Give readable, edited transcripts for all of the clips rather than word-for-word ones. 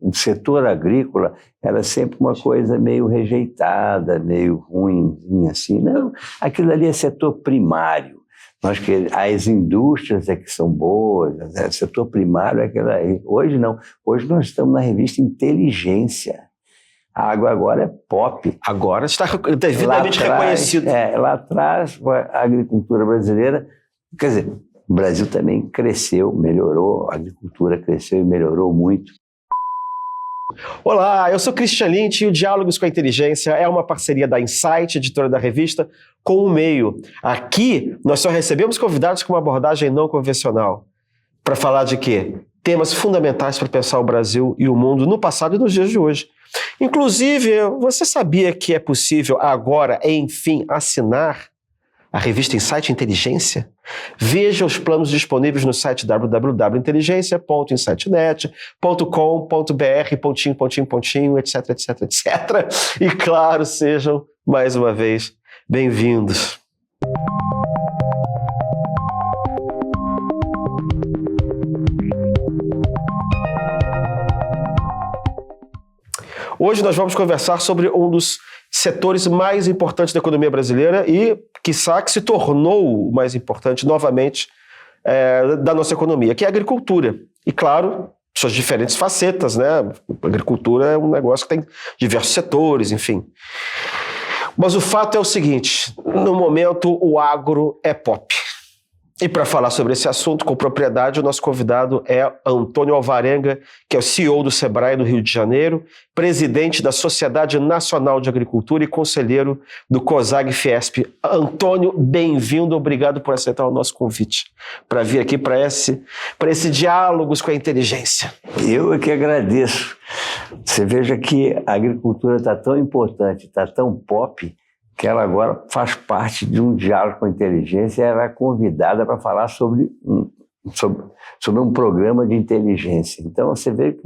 o setor agrícola era sempre uma coisa meio rejeitada, meio ruim, assim. Não, aquilo ali é setor primário. As indústrias é que são boas, o setor primário é aquela aí. Hoje não. Hoje nós estamos na revista Inteligência. A água agora é pop. Agora está devidamente reconhecido. Lá atrás, a agricultura brasileira, quer dizer, o Brasil também cresceu, melhorou, a agricultura cresceu e melhorou muito. Olá, eu sou Christian Lynch e o Diálogos com a Inteligência é uma parceria da Insight, editora da revista, com o Meio. Aqui, nós só recebemos convidados com uma abordagem não convencional. Para falar de quê? Temas fundamentais para pensar o Brasil e o mundo no passado e nos dias de hoje. Inclusive, você sabia que é possível agora, enfim, assinar a revista Insight Inteligência? Veja os planos disponíveis no site www.insightnet.com.br, etc, etc, etc. E claro, sejam, mais uma vez, bem-vindos. Hoje nós vamos conversar sobre um dos setores mais importantes da economia brasileira e, quiçá, que se tornou o mais importante novamente da nossa economia, que é a agricultura. E, claro, suas diferentes facetas, né? A agricultura é um negócio que tem diversos setores, enfim. Mas o fato é o seguinte, no momento o agro é pop. E para falar sobre esse assunto com propriedade, o nosso convidado é Antônio Alvarenga, que é o CEO do Sebrae do Rio de Janeiro, presidente da Sociedade Nacional de Agricultura e conselheiro do COSAG-Fiesp. Antônio, bem-vindo, obrigado por aceitar o nosso convite para vir aqui para esse Diálogos com a Inteligência. Eu é que agradeço. Você veja que a agricultura está tão importante, está tão pop, que ela agora faz parte de um diálogo com a inteligência, ela é convidada para falar sobre um programa de inteligência. Então você vê que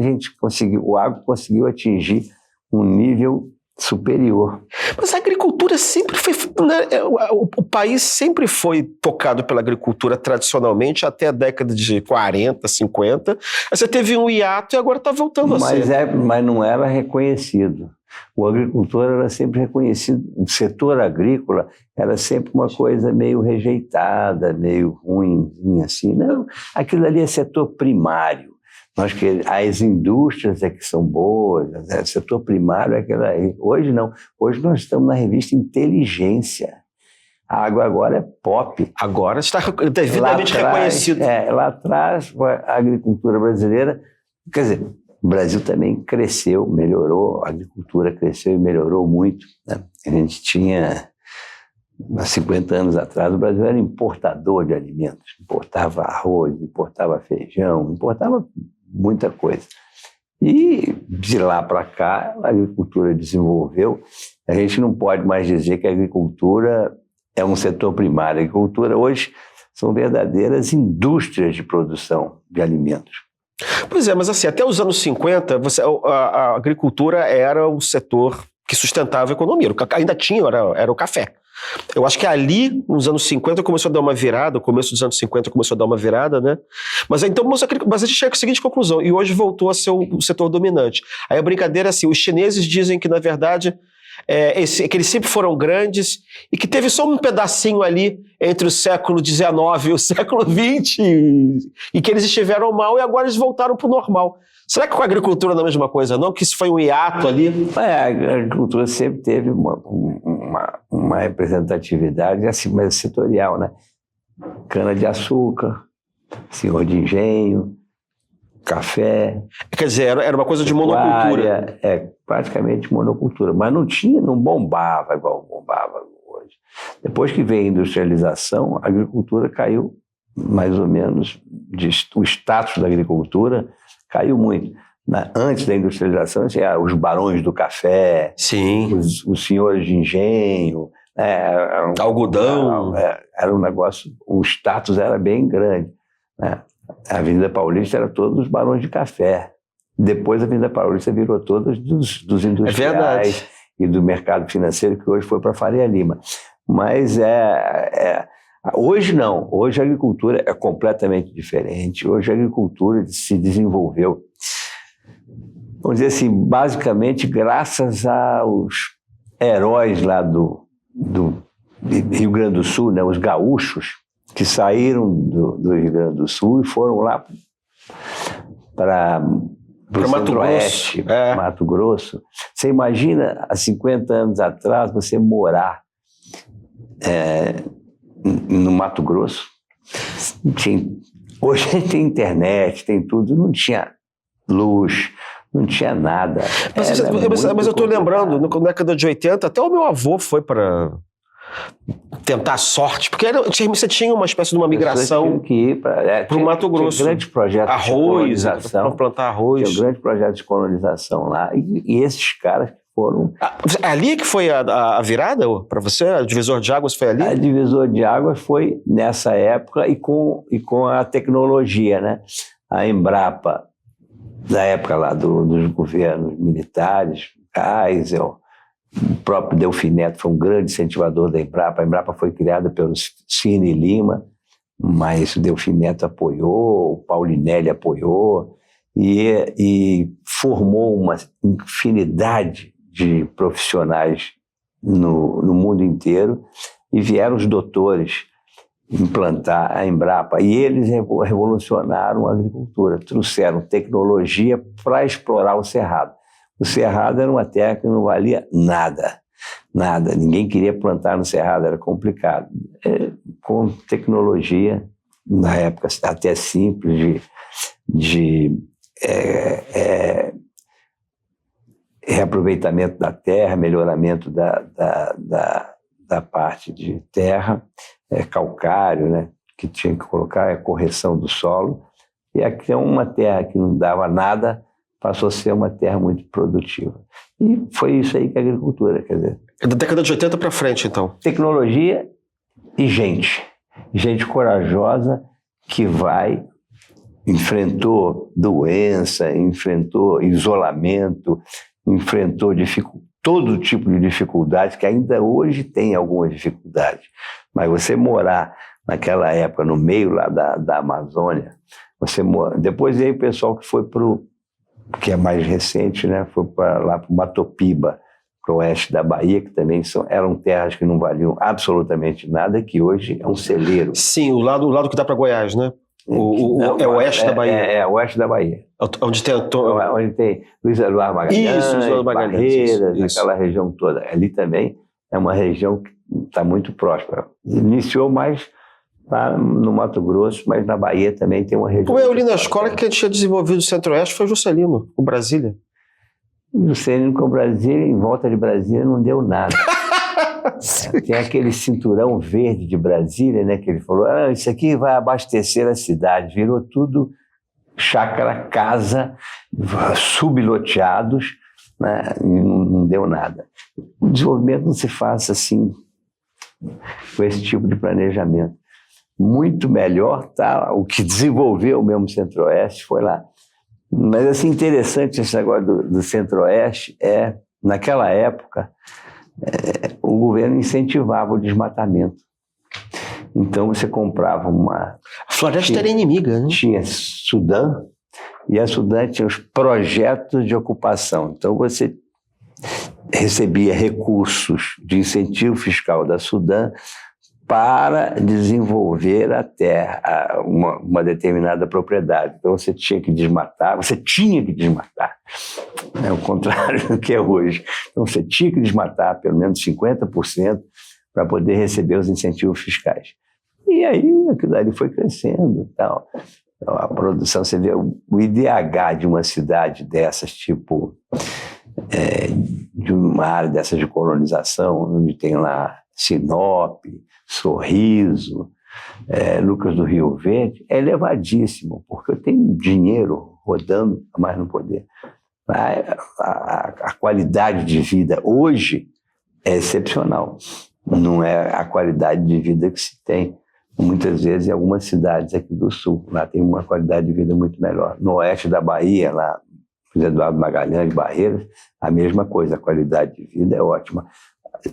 o agro conseguiu atingir um nível superior. Mas a agricultura sempre foi, né, o país sempre foi tocado pela agricultura tradicionalmente até a década de 40, 50. Aí você teve um hiato e agora está voltando a ser. Mas não era reconhecido. O agricultor era sempre reconhecido, o setor agrícola era sempre uma coisa meio rejeitada, meio ruim, assim. Não, aquilo ali é setor primário. As indústrias é que são boas, o setor primário é aquela aí. Hoje não. Hoje nós estamos na revista Inteligência. A água agora é pop. Agora está devidamente reconhecido. Lá atrás, a agricultura brasileira, quer dizer, o Brasil também cresceu, melhorou, a agricultura cresceu e melhorou muito, né? A gente tinha, há 50 anos atrás, o Brasil era importador de alimentos, importava arroz, importava feijão, importava muita coisa. E de lá para cá, a agricultura desenvolveu. A gente não pode mais dizer que a agricultura é um setor primário. A agricultura hoje são verdadeiras indústrias de produção de alimentos. Pois é, mas assim, até os anos 50, a agricultura era o setor que sustentava a economia. Ainda tinha, era o café. Eu acho que ali, nos anos 50, começou a dar uma virada, o começo dos anos 50 começou a dar uma virada, né? Mas a gente chega à seguinte conclusão, e hoje voltou a ser o setor dominante. Aí a brincadeira é assim, os chineses dizem que, na verdade, que eles sempre foram grandes e que teve só um pedacinho ali entre o século XIX e o século XX e que eles estiveram mal e agora eles voltaram para o normal. Será que com a agricultura não é a mesma coisa, não? Que isso foi um hiato ali? A agricultura sempre teve uma representatividade assim, mais setorial, né? Cana-de-açúcar, senhor de engenho, café. Quer dizer, era uma coisa de monocultura. Praticamente monocultura. Mas não bombava igual bombava hoje. Depois que veio a industrialização, a agricultura caiu mais ou menos, o status da agricultura caiu muito. Antes da industrialização, os barões do café, sim, os senhores de engenho, algodão. Era um negócio, o status era bem grande, né? A Avenida Paulista era todos os barões de café. Depois a Avenida Paulista virou todas dos industriais e do mercado financeiro, que hoje foi para Faria Lima. Mas hoje não. Hoje a agricultura é completamente diferente. Hoje a agricultura se desenvolveu. vamos dizer assim, basicamente graças aos heróis lá do Rio Grande do Sul, né, os gaúchos, que saíram do Rio Grande do Sul e foram lá para o Centro-Oeste, Mato Grosso. Você imagina, há 50 anos atrás, você morar no Mato Grosso? Hoje tem internet, tem tudo, não tinha luz, não tinha nada. Mas eu estou lembrando, na década de 80, até o meu avô foi para tentar a sorte, porque você tinha uma espécie de uma migração que ir para o Mato Grosso. Tinha grandes projetos de colonização. Para plantar arroz. Tinha grandes projetos de colonização lá. E esses caras foram... Ali que foi a virada para você? A divisor de águas foi ali? A divisor de águas foi nessa época e com a tecnologia, né? A Embrapa, da época lá dos governos militares, Geisel, o próprio Delfim Neto foi um grande incentivador da Embrapa. A Embrapa foi criada pelo Cine Lima, mas o Delfim Neto apoiou, o Paulinelli apoiou e formou uma infinidade de profissionais no mundo inteiro, e vieram os doutores implantar a Embrapa, e eles revolucionaram a agricultura, trouxeram tecnologia para explorar o Cerrado. O Cerrado era uma terra que não valia nada, ninguém queria plantar no Cerrado, era complicado. Com tecnologia, na época até simples, de reaproveitamento da terra, melhoramento da parte de terra, calcário, né, que tinha que colocar, correção do solo, e aqui é uma terra que não dava nada, passou a ser uma terra muito produtiva. E foi isso aí que a agricultura, quer dizer... É da década de 80 para frente, então? Tecnologia e gente corajosa que enfrentou doença, enfrentou isolamento, enfrentou todo tipo de dificuldade, que ainda hoje tem algumas dificuldades. Mas você morar naquela época, no meio lá da Amazônia, depois veio o pessoal que foi que é mais recente, né? Foi lá para o Matopiba, para o oeste da Bahia, que também eram terras que não valiam absolutamente nada, que hoje é um celeiro. Sim, o lado que dá para Goiás, né? É o oeste da Bahia. É o oeste da Bahia. Onde tem Luiz Eduardo Magalhães, Barreiras, aquela região toda. Ali também é uma região que está muito próspera. Iniciou mais lá no Mato Grosso, mas na Bahia também tem uma região... Eu li na escola que quem tinha desenvolvido o Centro-Oeste foi o Juscelino, o Brasília. Juscelino com Brasília, em volta de Brasília, não deu nada. Tem aquele cinturão verde de Brasília, né, que ele falou, isso aqui vai abastecer a cidade. Virou tudo chácara, casa, subloteados, né, e não deu nada. O desenvolvimento não se faz assim, com esse tipo de planejamento. Muito melhor, tá? O que desenvolveu mesmo o Centro-Oeste foi lá. Mas assim, interessante esse negócio do Centro-Oeste naquela época, o governo incentivava o desmatamento. Então você comprava uma... A floresta era inimiga, né? Tinha Sudã, e a Sudã tinha os projetos de ocupação. Então você recebia recursos de incentivo fiscal da Sudã para desenvolver a terra, uma determinada propriedade. Então você tinha que desmatar, é o contrário do que é hoje. Então você tinha que desmatar pelo menos 50% para poder receber os incentivos fiscais. E aí aquilo ali foi crescendo. Então, a produção, você vê o IDH de uma cidade dessas, tipo, de uma área dessas de colonização, onde tem lá Sinop, Sorriso, Lucas do Rio Verde, é elevadíssimo, porque eu tenho dinheiro rodando, mas não poder. A qualidade de vida hoje é excepcional. Não é a qualidade de vida que se tem muitas vezes em algumas cidades aqui do sul. Lá tem uma qualidade de vida muito melhor. No oeste da Bahia, lá, Luiz Eduardo Magalhães, Barreiras, a mesma coisa, a qualidade de vida é ótima.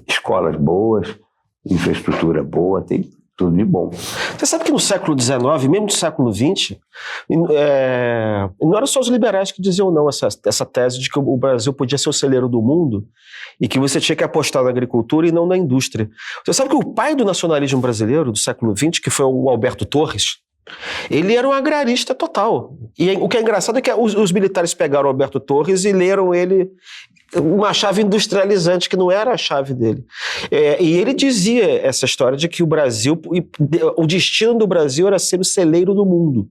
Escolas boas, infraestrutura boa, tem tudo de bom. Você sabe que no século XIX, mesmo no século XX, não eram só os liberais que diziam não essa tese de que o Brasil podia ser o celeiro do mundo e que você tinha que apostar na agricultura e não na indústria. Você sabe que o pai do nacionalismo brasileiro do século XX, que foi o Alberto Torres, ele era um agrarista total. E o que é engraçado é que os militares pegaram o Alberto Torres e leram ele uma chave industrializante que não era a chave dele. E ele dizia essa história de que o Brasil, o destino do Brasil era ser o celeiro do mundo.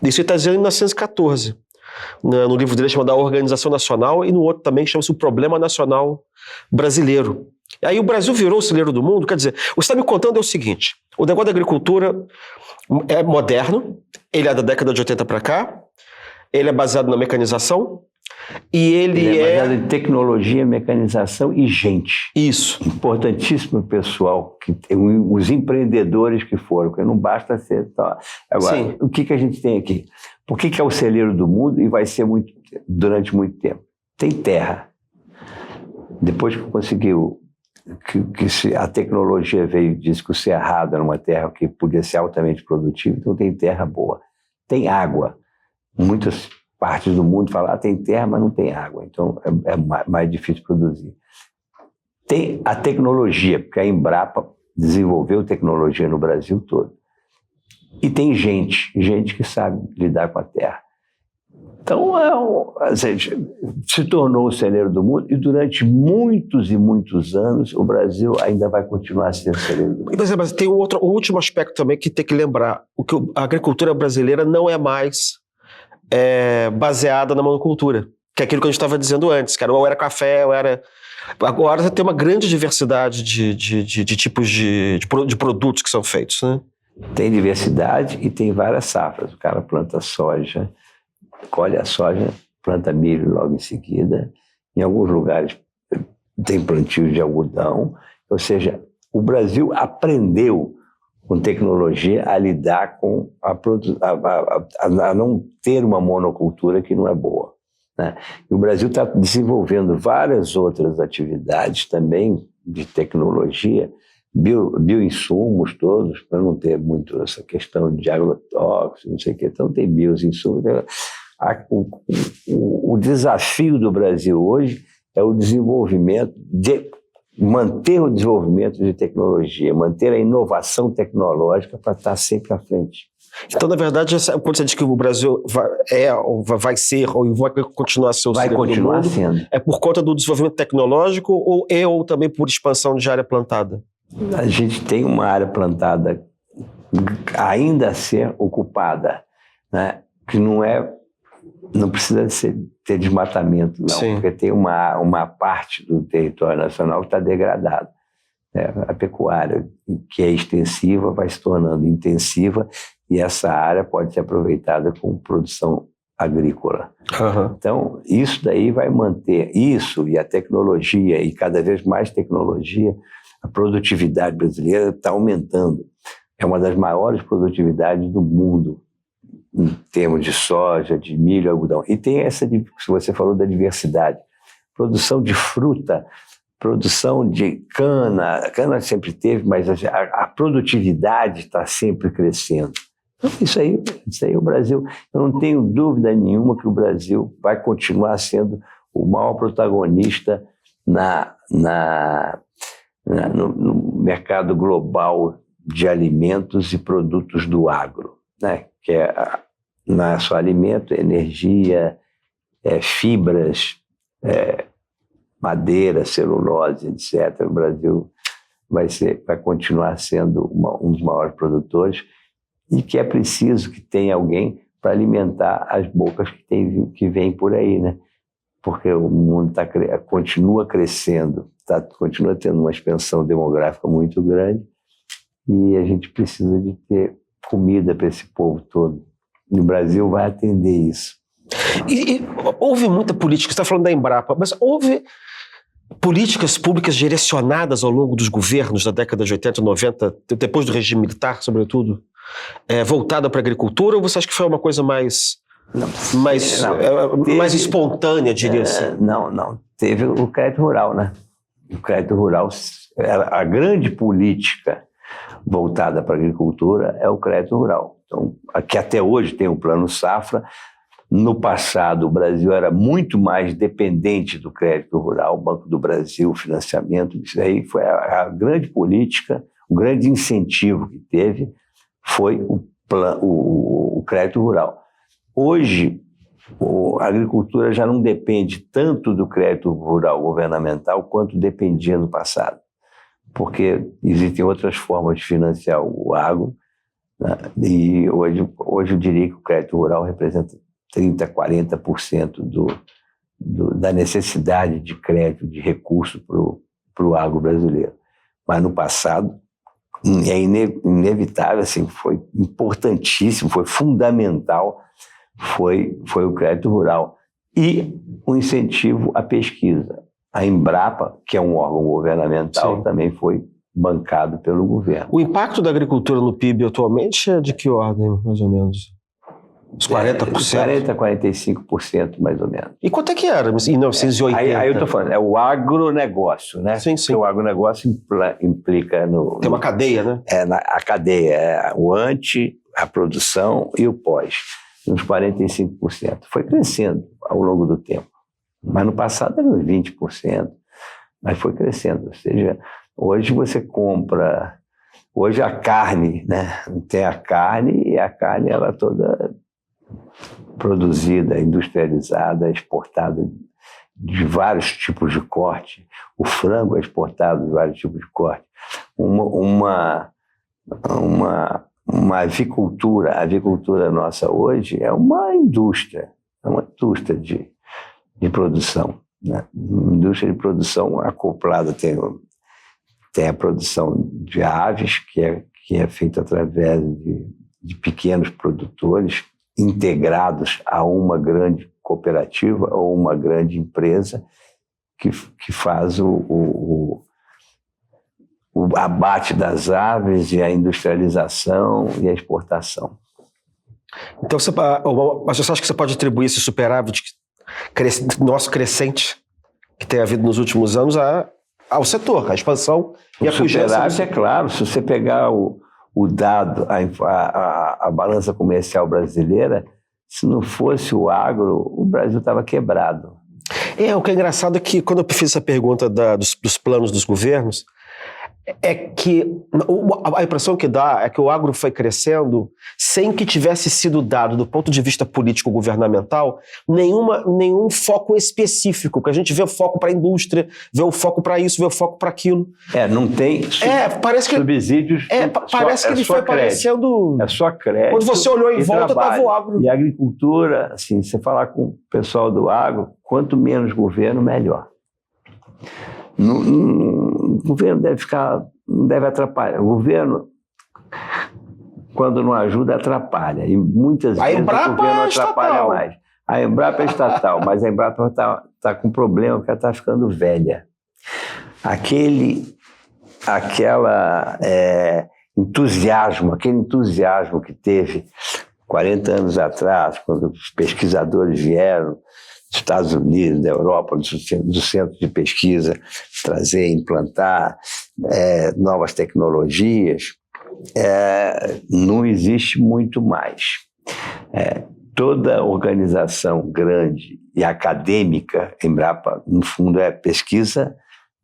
Isso ele está dizendo em 1914. No livro dele chamado A Organização Nacional, e no outro também chama-se O Problema Nacional Brasileiro. Aí o Brasil virou o celeiro do mundo. Quer dizer, o que você está me contando é o seguinte: o negócio da agricultura é moderno, ele é da década de 80 para cá, ele é baseado na mecanização, e ele é baseado em tecnologia, mecanização e gente. Isso. Importantíssimo, pessoal, os empreendedores que foram, porque não basta ser só. Agora, Sim. o que a gente tem aqui? Por que é o celeiro do mundo e vai ser durante muito tempo? Tem terra. Depois que conseguiu, a tecnologia veio e disse que o cerrado era uma terra que podia ser altamente produtiva, então tem terra boa. Tem água. Muitas partes do mundo falam, tem terra, mas não tem água, então é mais difícil produzir. Tem a tecnologia, porque a Embrapa desenvolveu tecnologia no Brasil todo. E tem gente que sabe lidar com a terra. Então, se tornou o celeiro do mundo, e durante muitos e muitos anos, o Brasil ainda vai continuar sendo o celeiro do mundo. Mas tem o último aspecto também que tem que lembrar. A agricultura brasileira não é mais baseada na monocultura, que é aquilo que a gente estava dizendo antes, cara, ou era café, ou era... Agora você tem uma grande diversidade de tipos de produtos que são feitos, né? Tem diversidade e tem várias safras. O cara planta soja, colhe a soja, planta milho logo em seguida. Em alguns lugares tem plantio de algodão. Ou seja, o Brasil aprendeu com tecnologia a lidar com a não ter uma monocultura que não é boa, né? E o Brasil está desenvolvendo várias outras atividades também de tecnologia, bioinsumos todos, para não ter muito essa questão de agrotóxicos, não sei o que. Então tem bioinsumos. O desafio do Brasil hoje é o desenvolvimento manter o desenvolvimento de tecnologia, manter a inovação tecnológica para estar sempre à frente. Então, na verdade, quando você diz que o Brasil vai ser ou vai continuar a ser o celeiro do mundo, sendo. É por conta do desenvolvimento tecnológico ou também por expansão de área plantada? A gente tem uma área plantada ainda a ser ocupada, né? Que não precisa ter desmatamento, não. Sim. Porque tem uma parte do território nacional que está degradado. A pecuária, que é extensiva, vai se tornando intensiva, e essa área pode ser aproveitada com produção agrícola. Uhum. Então, isso daí vai manter, isso e a tecnologia, e cada vez mais tecnologia, a produtividade brasileira está aumentando. É uma das maiores produtividades do mundo, em termos de soja, de milho, algodão. E tem essa, se você falou da diversidade, produção de fruta, produção de cana sempre teve, mas a produtividade está sempre crescendo. Então, isso aí o Brasil, eu não tenho dúvida nenhuma que o Brasil vai continuar sendo o maior protagonista no mercado global de alimentos e produtos do agro, né? Que não é só alimento, é energia, fibras, madeira, celulose, etc. O Brasil vai continuar sendo um dos maiores produtores, e que é preciso que tenha alguém para alimentar as bocas que vêm por aí, né? Porque o mundo continua crescendo, continua tendo uma expansão demográfica muito grande, e a gente precisa de ter comida para esse povo todo. E o Brasil vai atender isso. E houve muita política, você está falando da Embrapa, mas houve políticas públicas direcionadas ao longo dos governos da década de 80, 90, depois do regime militar, sobretudo, voltada para a agricultura, ou você acha que foi uma coisa mais espontânea, diria assim? Não. Teve o crédito rural, né? O crédito rural, a grande política voltada para a agricultura é o crédito rural. Então, aqui até hoje tem o Plano Safra. No passado, o Brasil era muito mais dependente do crédito rural, o Banco do Brasil, financiamento, isso aí foi a grande política, o grande incentivo que teve foi o crédito rural. Hoje, a agricultura já não depende tanto do crédito rural governamental quanto dependia no passado, porque existem outras formas de financiar o agro, né? E hoje eu diria que o crédito rural representa 30%, 40% da necessidade de crédito, de recurso para o agro brasileiro. Mas no passado, é inevitável, assim, foi importantíssimo, foi fundamental, foi o crédito rural. E o incentivo à pesquisa. A Embrapa, que é um órgão governamental, também foi bancado pelo governo. O impacto da agricultura no PIB atualmente é de que ordem, mais ou menos? Uns 40%? 45%, mais ou menos. E quanto é que era em 1980? Aí eu estou falando, é o agronegócio, né? Sim. Porque o agronegócio implica no... Tem uma cadeia, né? A cadeia, é o ante, a produção e o pós, uns 45%. Foi crescendo ao longo do tempo. Mas no passado era uns 20%, mas foi crescendo. Ou seja, hoje você compra... Hoje a carne, né? Tem a carne e a carne ela toda produzida, industrializada, exportada de vários tipos de corte. O frango é exportado de vários tipos de corte. Uma avicultura, a avicultura nossa hoje é uma indústria de produção, né? Uma indústria de produção acoplada, tem a produção de aves, que é feita através de pequenos produtores integrados a uma grande cooperativa ou uma grande empresa que faz o abate das aves e a industrialização e a exportação. Então, mas você acha que você pode atribuir esse superávit nosso crescente que tem havido nos últimos anos ao setor, a expansão e a pujança? É claro, se você pegar o dado, a balança comercial brasileira, se não fosse o agro, o Brasil estava quebrado. O que é engraçado é que quando eu fiz essa pergunta dos planos dos governos, é que a impressão que dá é que o agro foi crescendo sem que tivesse sido dado, do ponto de vista político-governamental, nenhum foco específico, que a gente vê o foco para a indústria, vê o foco para isso, vê o foco para aquilo. Não tem parece que, subsídios. Parece que ele foi parecendo... É só crédito. Quando você olhou em volta, estava o agro. E a agricultura, assim, você falar com o pessoal do agro, quanto menos governo, melhor. O governo não deve atrapalhar. O governo, quando não ajuda, atrapalha. E muitas vezes o governo atrapalha mais. A Embrapa é estatal, mas a Embrapa está com problema porque ela está ficando velha. Aquele entusiasmo que teve 40 anos atrás, quando os pesquisadores vieram dos Estados Unidos, da Europa, do centro de pesquisa, trazer, implantar novas tecnologias, não existe muito mais. Toda organização grande e acadêmica, Embrapa, no fundo, é pesquisa,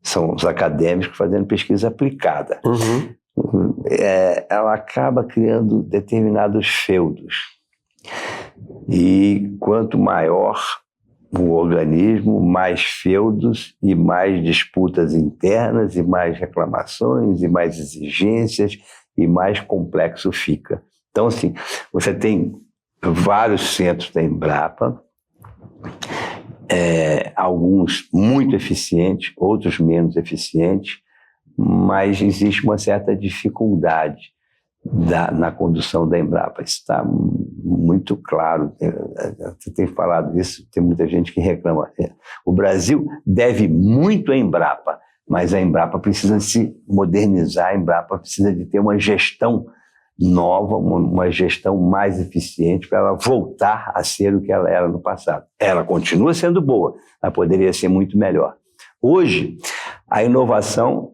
são os acadêmicos fazendo pesquisa aplicada. Uhum. Ela acaba criando determinados feudos. E quanto maior o organismo, mais feudos e mais disputas internas e mais reclamações e mais exigências e mais complexo fica. Então, assim, você tem vários centros da Embrapa, alguns muito eficientes, outros menos eficientes, mas existe uma certa dificuldade na condução da Embrapa. Isso está muito claro. Você tem falado isso, tem muita gente que reclama. O Brasil deve muito à Embrapa, mas a Embrapa precisa se modernizar, a Embrapa precisa de ter uma gestão nova, uma gestão mais eficiente para ela voltar a ser o que ela era no passado. Ela continua sendo boa, mas poderia ser muito melhor. Hoje, a inovação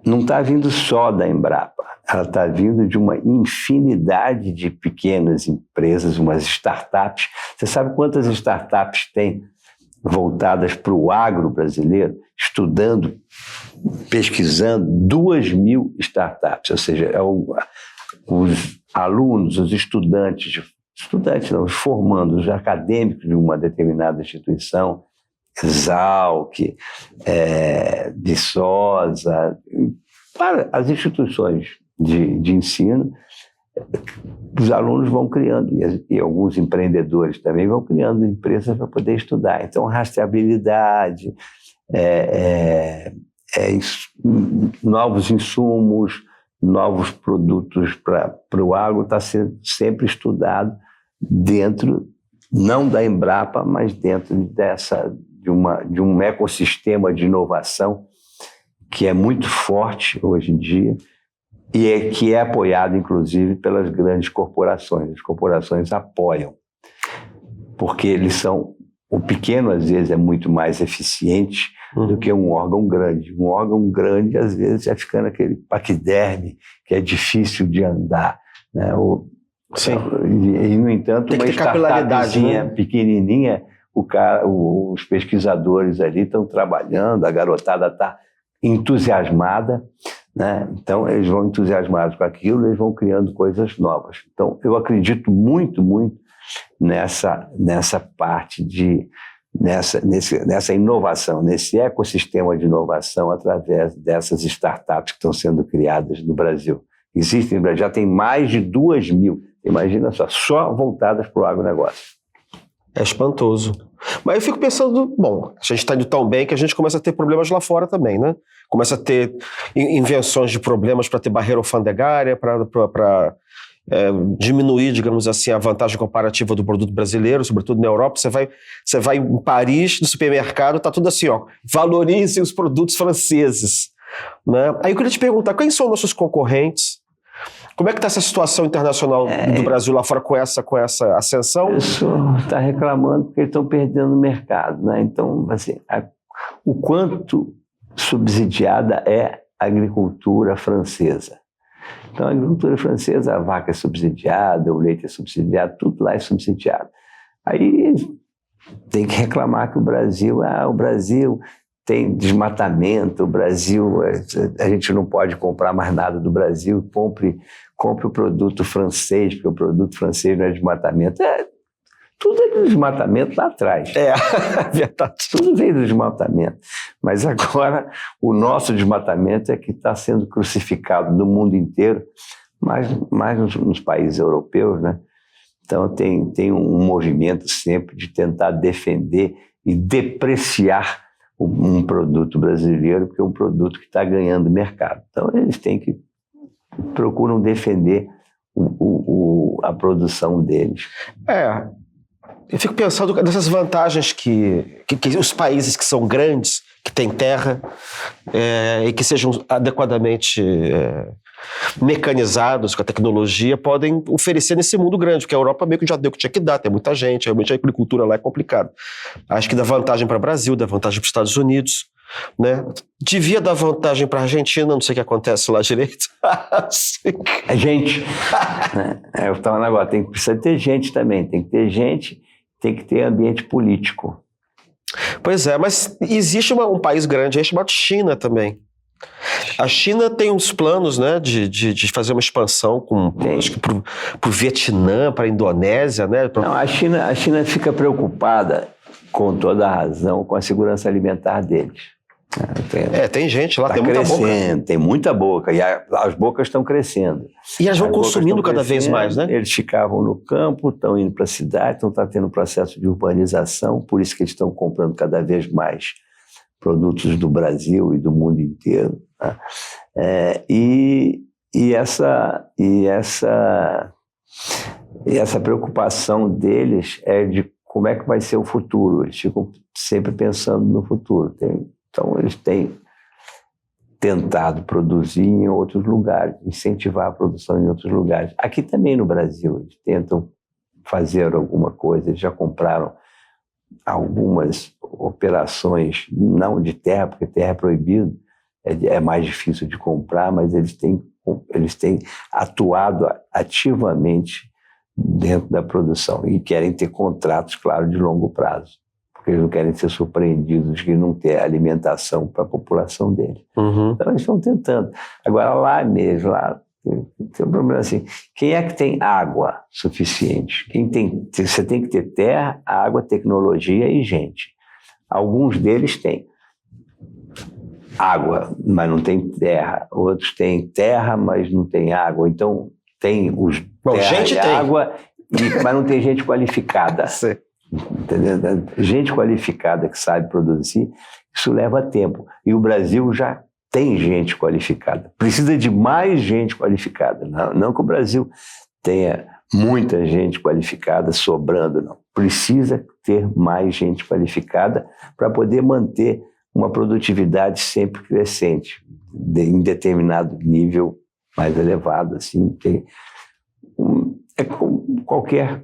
não está vindo só da Embrapa, ela está vindo de uma infinidade de pequenas empresas, umas startups. Você sabe quantas startups tem voltadas para o agro brasileiro? Estudando, pesquisando, 2.000 startups, ou seja, os alunos, os estudantes não, os formandos, os acadêmicos de uma determinada instituição, Exalc, Viçosa, para as instituições de ensino, os alunos vão criando, e alguns empreendedores também vão criando empresas para poder estudar. Então, rastreabilidade, novos insumos, novos produtos para o agro está sendo sempre estudado dentro, não da Embrapa, mas dentro de um ecossistema de inovação que é muito forte hoje em dia e que é apoiado, inclusive, pelas grandes corporações. As corporações apoiam, porque eles são... O pequeno, às vezes, é muito mais eficiente do que um órgão grande. Um órgão grande, às vezes, já fica naquele paquiderme, que é difícil de andar, né? Sim. E, no entanto, uma startupzinha, né, pequenininha, os pesquisadores ali estão trabalhando, a garotada está entusiasmada, né? Então, eles vão entusiasmados com aquilo, eles vão criando coisas novas. Então, eu acredito muito, muito nessa parte nessa inovação, nesse ecossistema de inovação através dessas startups que estão sendo criadas no Brasil. Existem no Brasil, já tem mais de 2.000, imagina só voltadas para o agronegócio. É espantoso. Mas eu fico pensando, bom, a gente está indo tão bem que a gente começa a ter problemas lá fora também, né? Começa a ter invenções de problemas para ter barreira alfandegária, para diminuir, digamos assim, a vantagem comparativa do produto brasileiro, sobretudo na Europa. Você vai em Paris, no supermercado, está tudo assim, ó, valorizem os produtos franceses, né? Aí eu queria te perguntar, quem são nossos concorrentes? Como é que está essa situação internacional do Brasil lá fora com essa ascensão? O pessoal está reclamando porque eles estão perdendo o mercado, né? Então, assim, o quanto subsidiada é a agricultura francesa. Então, a agricultura francesa, a vaca é subsidiada, o leite é subsidiado, tudo lá é subsidiado. Aí tem que reclamar que o Brasil tem desmatamento, o Brasil, a gente não pode comprar mais nada do Brasil, compre o produto francês, porque o produto francês não é desmatamento. Tudo é do desmatamento lá atrás. É verdade. Tudo veio do desmatamento. Mas agora o nosso desmatamento é que está sendo crucificado no mundo inteiro, mais nos países europeus, né? Então tem um movimento sempre de tentar defender e depreciar um produto brasileiro, porque é um produto que está ganhando mercado. Então eles procuram defender a produção deles. Eu fico pensando nessas vantagens que os países que são grandes, que têm terra e que sejam adequadamente mecanizados com a tecnologia, podem oferecer nesse mundo grande, porque a Europa meio que já deu o que tinha que dar, tem muita gente, realmente a agricultura lá é complicada. Acho que dá vantagem para o Brasil, dá vantagem para os Estados Unidos, né? Devia dar vantagem para a Argentina, não sei o que acontece lá direito. A gente, eu estava agora, precisa ter gente também, tem que ter gente, tem que ter ambiente político. Pois é, mas existe um país grande aí chamado China também. A China tem uns planos, né, de fazer uma expansão acho que para o Vietnã, para a Indonésia, né? Não, a China fica preocupada, com toda a razão, com a segurança alimentar deles. Tem gente lá, tá tem muita boca. Tem muita boca, e as bocas estão crescendo. E elas vão consumindo cada vez mais, né? Eles ficavam no campo, estão indo para a cidade, então está tendo um processo de urbanização, por isso que eles estão comprando cada vez mais produtos do Brasil e do mundo inteiro. Tá? E essa preocupação deles é de como é que vai ser o futuro. Eles ficam sempre pensando no futuro. Então, eles têm tentado produzir em outros lugares, incentivar a produção em outros lugares. Aqui também no Brasil, eles tentam fazer alguma coisa, eles já compraram algumas operações, não de terra, porque terra é proibido, é mais difícil de comprar, mas eles têm atuado ativamente dentro da produção e querem ter contratos, claro, de longo prazo, porque eles não querem ser surpreendidos de não ter alimentação para a população deles. Uhum. Então, eles estão tentando. Agora, lá mesmo, lá tem um problema assim, quem é que tem água suficiente? Você tem que ter terra, água, tecnologia e gente. Alguns deles têm água, mas não tem terra. Outros têm terra, mas não tem água. Então, tem os gente e tem água, mas não tem gente qualificada. Sim. Entendeu? Gente qualificada que sabe produzir, isso leva tempo. E o Brasil já tem gente qualificada. Precisa de mais gente qualificada. Não que o Brasil tenha muita gente qualificada sobrando, não. Precisa ter mais gente qualificada para poder manter uma produtividade sempre crescente, em determinado nível mais elevado. Assim, é como qualquer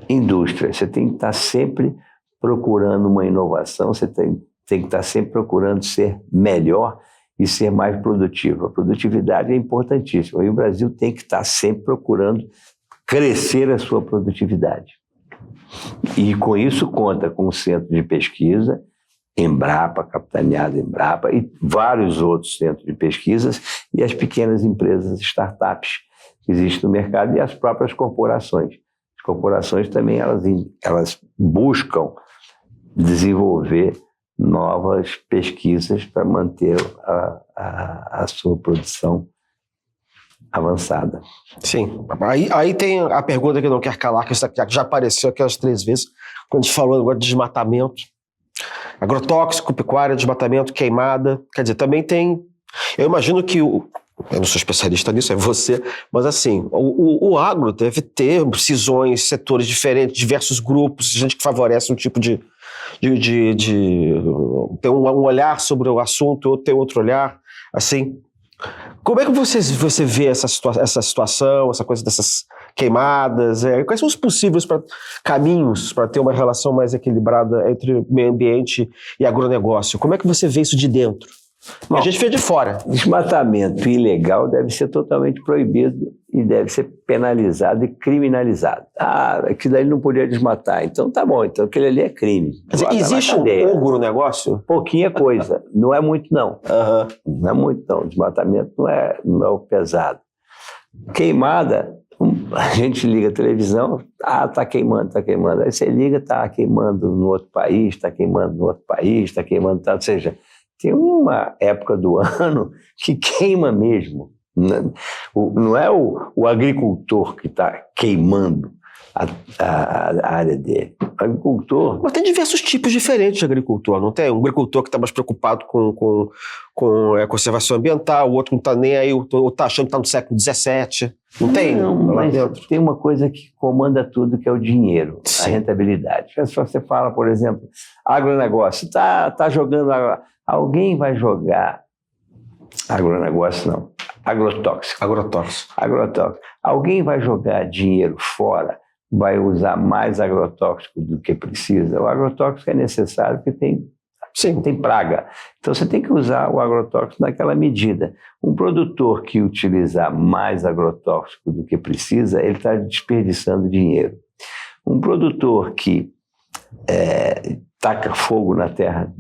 indústria. Você tem que estar sempre procurando uma inovação, você tem que estar sempre procurando ser melhor e ser mais produtivo. A produtividade é importantíssima e o Brasil tem que estar sempre procurando crescer a sua produtividade. E com isso conta com o centro de pesquisa, Embrapa, capitaneado Embrapa, e vários outros centros de pesquisas e as pequenas empresas, startups que existem no mercado e as próprias corporações. As corporações também elas buscam desenvolver novas pesquisas para manter a sua produção avançada. Sim. Aí tem a pergunta que não quer calar, que já apareceu aquelas 3 vezes, quando a gente falou agora de desmatamento, agrotóxico, pecuária, desmatamento, queimada. Quer dizer, também tem... Eu imagino que eu não sou especialista nisso, é você, mas assim, o agro deve ter cisões, setores diferentes, diversos grupos, gente que favorece um tipo de ter um olhar sobre o assunto, outro tem outro olhar, assim. Como é que você vê essa situação, essa coisa dessas queimadas? Quais são os possíveis caminhos para ter uma relação mais equilibrada entre meio ambiente e agronegócio? Como é que você vê isso de dentro? Bom, a gente vê de fora. Desmatamento ilegal deve ser totalmente proibido e deve ser penalizado e criminalizado. Aquilo daí não podia desmatar. Então tá bom, então aquele ali é crime. Quer dizer, existe um agronegócio? Pouquinha coisa, não é muito não. Uhum. Não é muito não, desmatamento não é o pesado. Queimada, a gente liga a televisão, tá queimando. Aí você liga, tá queimando no outro país, tá queimando no outro país, tá queimando, ou seja, tem uma época do ano que queima mesmo. Não é o agricultor que está queimando a área dele. O agricultor... Mas tem diversos tipos diferentes de agricultor, não tem? Um agricultor que está mais preocupado com a conservação ambiental, o outro não está nem aí, ou está achando que está no século XVII. Não tem? Não, mas tem uma coisa que comanda tudo, que é o dinheiro, a rentabilidade. Se você fala, por exemplo, agronegócio, tá jogando... Alguém vai jogar agronegócio, não, agrotóxico. Alguém vai jogar dinheiro fora, vai usar mais agrotóxico do que precisa. O agrotóxico é necessário porque tem praga. Então você tem que usar o agrotóxico naquela medida. Um produtor que utilizar mais agrotóxico do que precisa, ele está desperdiçando dinheiro. Um produtor que taca fogo na terra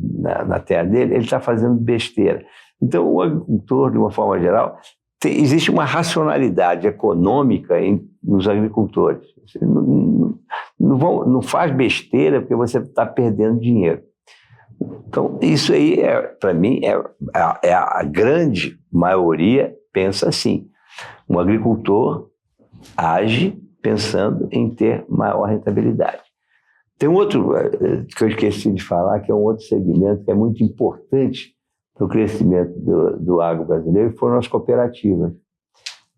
dele, ele está fazendo besteira. Então, o agricultor, de uma forma geral, existe uma racionalidade econômica nos agricultores. Você não faz besteira porque você está perdendo dinheiro. Então, isso aí, para mim, a grande maioria pensa assim. Um agricultor age pensando em ter maior rentabilidade. Tem um outro que eu esqueci de falar, que é um outro segmento que é muito importante para o crescimento do agro brasileiro, foram as cooperativas.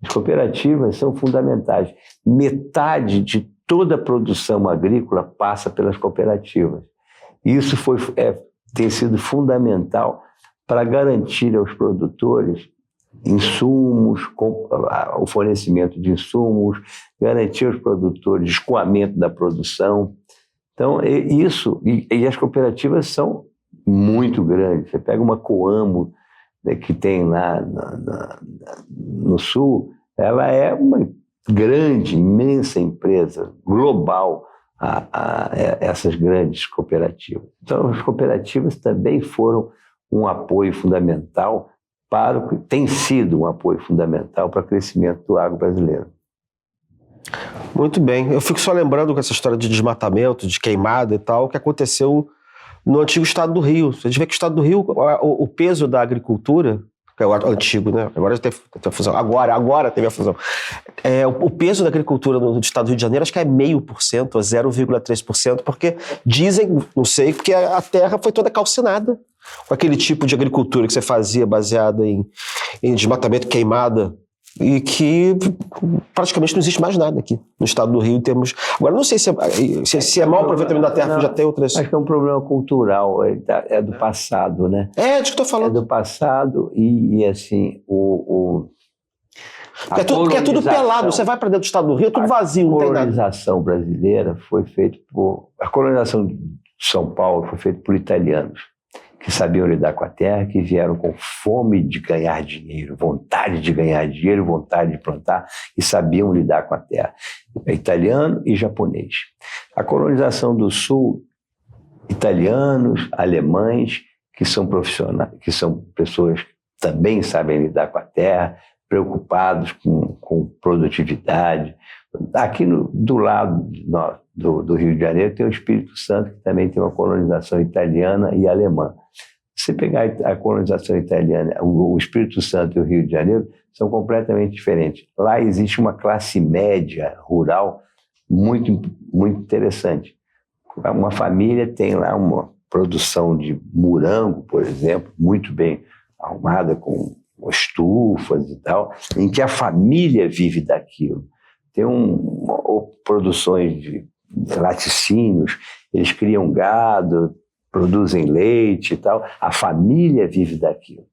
As cooperativas são fundamentais. Metade de toda a produção agrícola passa pelas cooperativas. Isso tem sido fundamental para garantir aos produtores insumos, o fornecimento de insumos, garantir aos produtores escoamento da produção. Então, isso, e as cooperativas são muito grandes. Você pega uma Coamo que tem lá no Sul, ela é uma grande, imensa empresa global a essas grandes cooperativas. Então, as cooperativas também foram um apoio fundamental tem sido um apoio fundamental para o crescimento do agro brasileiro. Muito bem. Eu fico só lembrando com essa história de desmatamento, de queimada e tal, que aconteceu no antigo estado do Rio. A gente vê que o estado do Rio, o peso da agricultura, que é o antigo, né? Agora teve a fusão. Agora teve a fusão. O peso da agricultura no estado do Rio de Janeiro acho que é 0,5% ou 0,3%, porque dizem, não sei, porque a terra foi toda calcinada com aquele tipo de agricultura que você fazia baseada em desmatamento, queimada, e que praticamente não existe mais nada aqui no estado do Rio em termos... Agora, não sei se é mau aproveitamento da terra, já tem outras... Acho que é um problema cultural, é do passado, né? É disso que eu estou falando. É do passado e assim, porque é tudo pelado, você vai para dentro do estado do Rio, é tudo vazio, não tem nada. A colonização brasileira foi feita A colonização de São Paulo foi feita por italianos, que sabiam lidar com a terra, que vieram com fome de ganhar dinheiro, vontade de ganhar dinheiro, vontade de plantar, e sabiam lidar com a terra. Italiano e japonês. A colonização do Sul, italianos, alemães, que são profissionais, que são pessoas que também sabem lidar com a terra, preocupados com produtividade. Aqui do lado do Rio de Janeiro tem o Espírito Santo, que também tem uma colonização italiana e alemã. Se você pegar a colonização italiana, o Espírito Santo e o Rio de Janeiro são completamente diferentes. Lá existe uma classe média rural muito, muito interessante. Uma família tem lá uma produção de morango, por exemplo, muito bem arrumada, com estufas e tal, em que a família vive daquilo. Tem produções de laticínios, eles criam gado, produzem leite e tal, a família vive daquilo.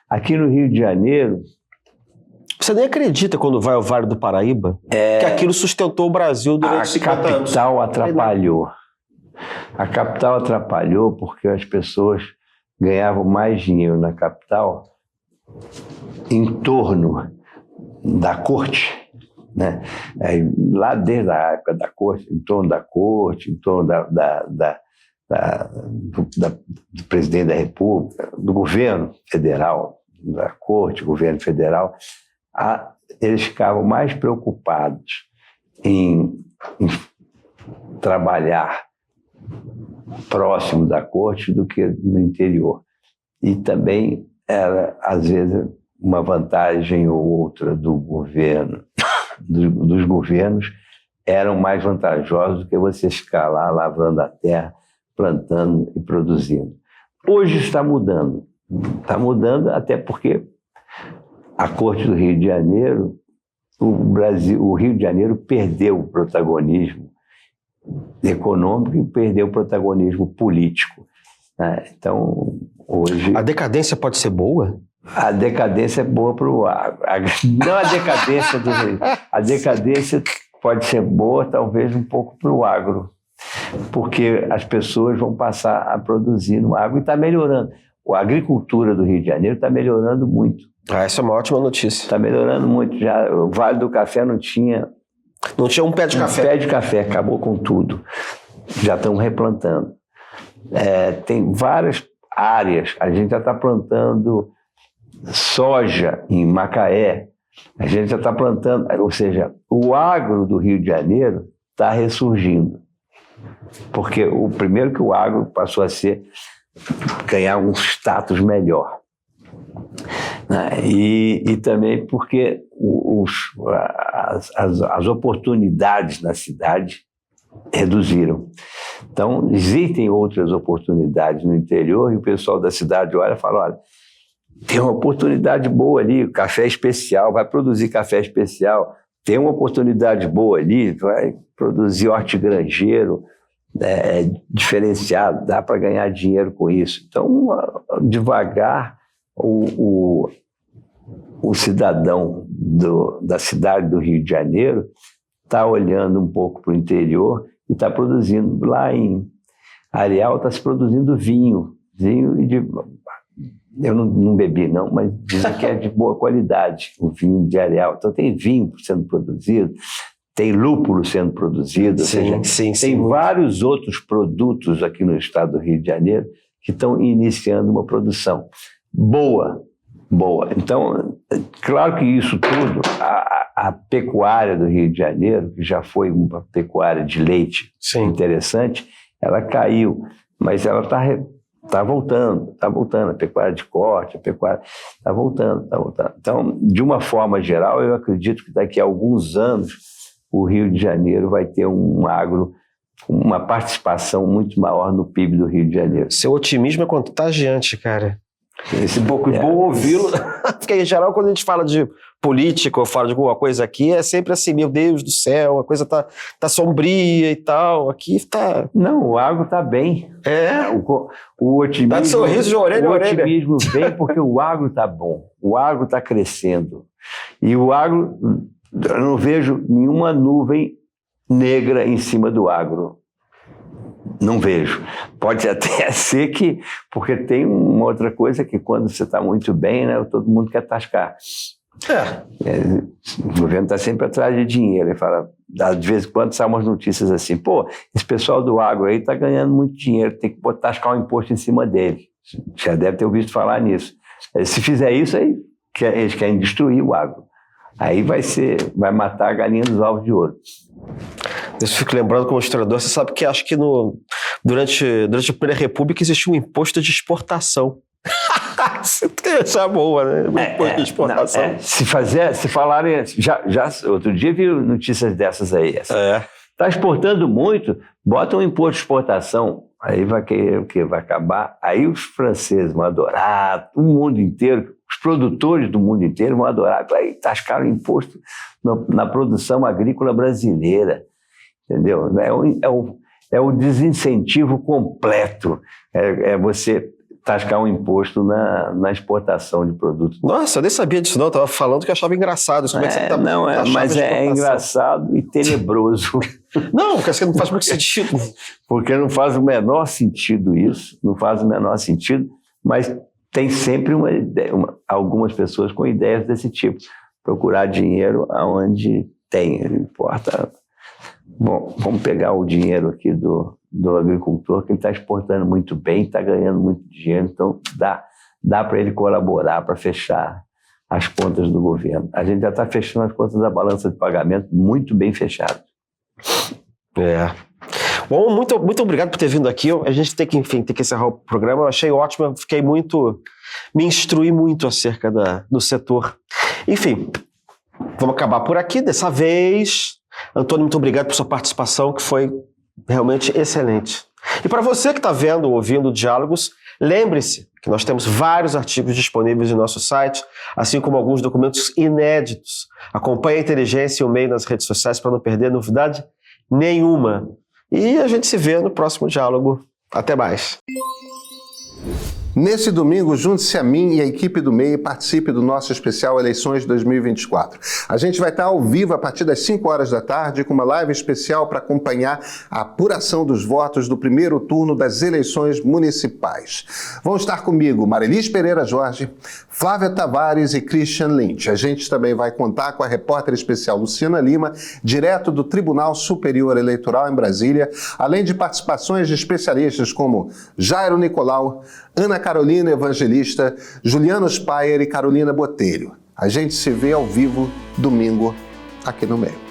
Aqui no Rio de Janeiro... Você nem acredita quando vai ao Vale do Paraíba que aquilo sustentou o Brasil durante 50 anos. A capital atrapalhou. A capital atrapalhou porque as pessoas ganhavam mais dinheiro na capital em torno da corte, né? Lá desde a época da corte, em torno da corte, em torno do presidente da República, do governo federal, da corte, governo federal, eles ficavam mais preocupados em trabalhar próximo da corte do que no interior. E também era, às vezes, uma vantagem ou outra do governo, dos governos, eram mais vantajosos do que você ficar lá lavrando a terra, plantando e produzindo. Hoje está mudando. Está mudando até porque a Corte do Rio de Janeiro, o Rio de Janeiro perdeu o protagonismo econômico e perdeu o protagonismo político, né? Então, hoje... A decadência pode ser boa? A decadência é boa para o agro. Não a decadência do Rio. A decadência pode ser boa, talvez, um pouco para o agro, porque as pessoas vão passar a produzir no agro e está melhorando. A agricultura do Rio de Janeiro está melhorando muito. Essa é uma ótima notícia. Está melhorando muito. Já, o Vale do Café não tinha um pé de café. Um pé de café, acabou com tudo. Já estão replantando. Tem várias áreas. A gente já está plantando soja em Macaé. A gente já está plantando... Ou seja, o agro do Rio de Janeiro está ressurgindo. Porque primeiro que o agro passou a ganhar um status melhor. E também porque as oportunidades na cidade reduziram. Então, existem outras oportunidades no interior e o pessoal da cidade olha e fala, olha, tem uma oportunidade boa ali, o café especial, vai produzir café especial, tem uma oportunidade boa ali, vai produzir hortigranjeiro, diferenciado, dá para ganhar dinheiro com isso. Então, devagar, o cidadão da cidade do Rio de Janeiro está olhando um pouco para o interior e está produzindo. Lá em Areal está se produzindo vinho Eu não bebi, não, mas dizem que é de boa qualidade, o vinho de Areal. Então tem vinho sendo produzido, tem lúpulo sendo produzido, tem vários outros produtos aqui no estado do Rio de Janeiro que estão iniciando uma produção boa. Então, claro que isso tudo, a pecuária do Rio de Janeiro, que já foi uma pecuária de leite interessante, ela caiu, mas ela está voltando, a pecuária de corte, a pecuária está voltando. Então, de uma forma geral, eu acredito que daqui a alguns anos o Rio de Janeiro vai ter um agro, uma participação muito maior no PIB do Rio de Janeiro. Seu otimismo é contagiante, cara. Esse bom ouvi-lo, porque em geral quando a gente fala de política ou fala de alguma coisa aqui, é sempre assim, meu Deus do céu, a coisa tá sombria e tal, aqui tá... Não, o agro tá bem. O otimismo... Dá de sorriso de orelha a orelha. O otimismo vem porque o agro tá bom, o agro tá crescendo. E o agro, eu não vejo nenhuma nuvem negra em cima do agro. Não vejo. Pode até ser que... Porque tem uma outra coisa que quando você está muito bem, né, todo mundo quer tascar. O governo está sempre atrás de dinheiro. Ele fala, de vez em quando saem umas notícias assim, pô, esse pessoal do agro aí está ganhando muito dinheiro, tem que tascar um imposto em cima dele. Já deve ter ouvido falar nisso. Se fizer isso, aí eles querem destruir o agro. Aí vai matar a galinha dos ovos de ouro. Eu fico lembrando como historiador, você sabe que acho que durante a Primeira República existiu um imposto de exportação. Essa é boa, né? Imposto de exportação. Se falarem, já outro dia vi notícias dessas aí. Está exportando muito, bota um imposto de exportação, aí vai querer o quê? Vai acabar. Aí os franceses vão adorar, o mundo inteiro, os produtores do mundo inteiro vão adorar, vai tascar o imposto na produção agrícola brasileira. Entendeu? É o desincentivo completo. É você tascar um imposto na exportação de produtos. Nossa, eu nem sabia disso não, eu estava falando que eu achava engraçado. Como é que você tá, mas é engraçado e tenebroso. Não, porque não faz muito sentido. Porque não faz o menor sentido isso, não faz o menor sentido, mas tem sempre algumas pessoas com ideias desse tipo. Procurar dinheiro aonde tem, não importa... Bom, vamos pegar o dinheiro aqui do agricultor, que ele está exportando muito bem, está ganhando muito dinheiro, então dá para ele colaborar para fechar as contas do governo. A gente já está fechando as contas da balança de pagamento muito bem fechado. Bom, muito obrigado por ter vindo aqui. A gente tem que encerrar o programa. Eu achei ótimo, me instruí muito acerca do setor. Enfim, vamos acabar por aqui dessa vez. Antônio, muito obrigado por sua participação, que foi realmente excelente. E para você que está vendo ou ouvindo Diálogos, lembre-se que nós temos vários artigos disponíveis no nosso site, assim como alguns documentos inéditos. Acompanhe a Inteligência e o Meio nas redes sociais para não perder novidade nenhuma. E a gente se vê no próximo Diálogo. Até mais. Nesse domingo, junte-se a mim e a equipe do MEI e participe do nosso especial Eleições 2024. A gente vai estar ao vivo a partir das 5 horas da tarde com uma live especial para acompanhar a apuração dos votos do primeiro turno das eleições municipais. Vão estar comigo Marilis Pereira Jorge, Flávia Tavares e Christian Lynch. A gente também vai contar com a repórter especial Luciana Lima, direto do Tribunal Superior Eleitoral em Brasília, além de participações de especialistas como Jairo Nicolau, Ana Carolina Evangelista, Juliano Spayer e Carolina Botelho. A gente se vê ao vivo domingo aqui no MEI.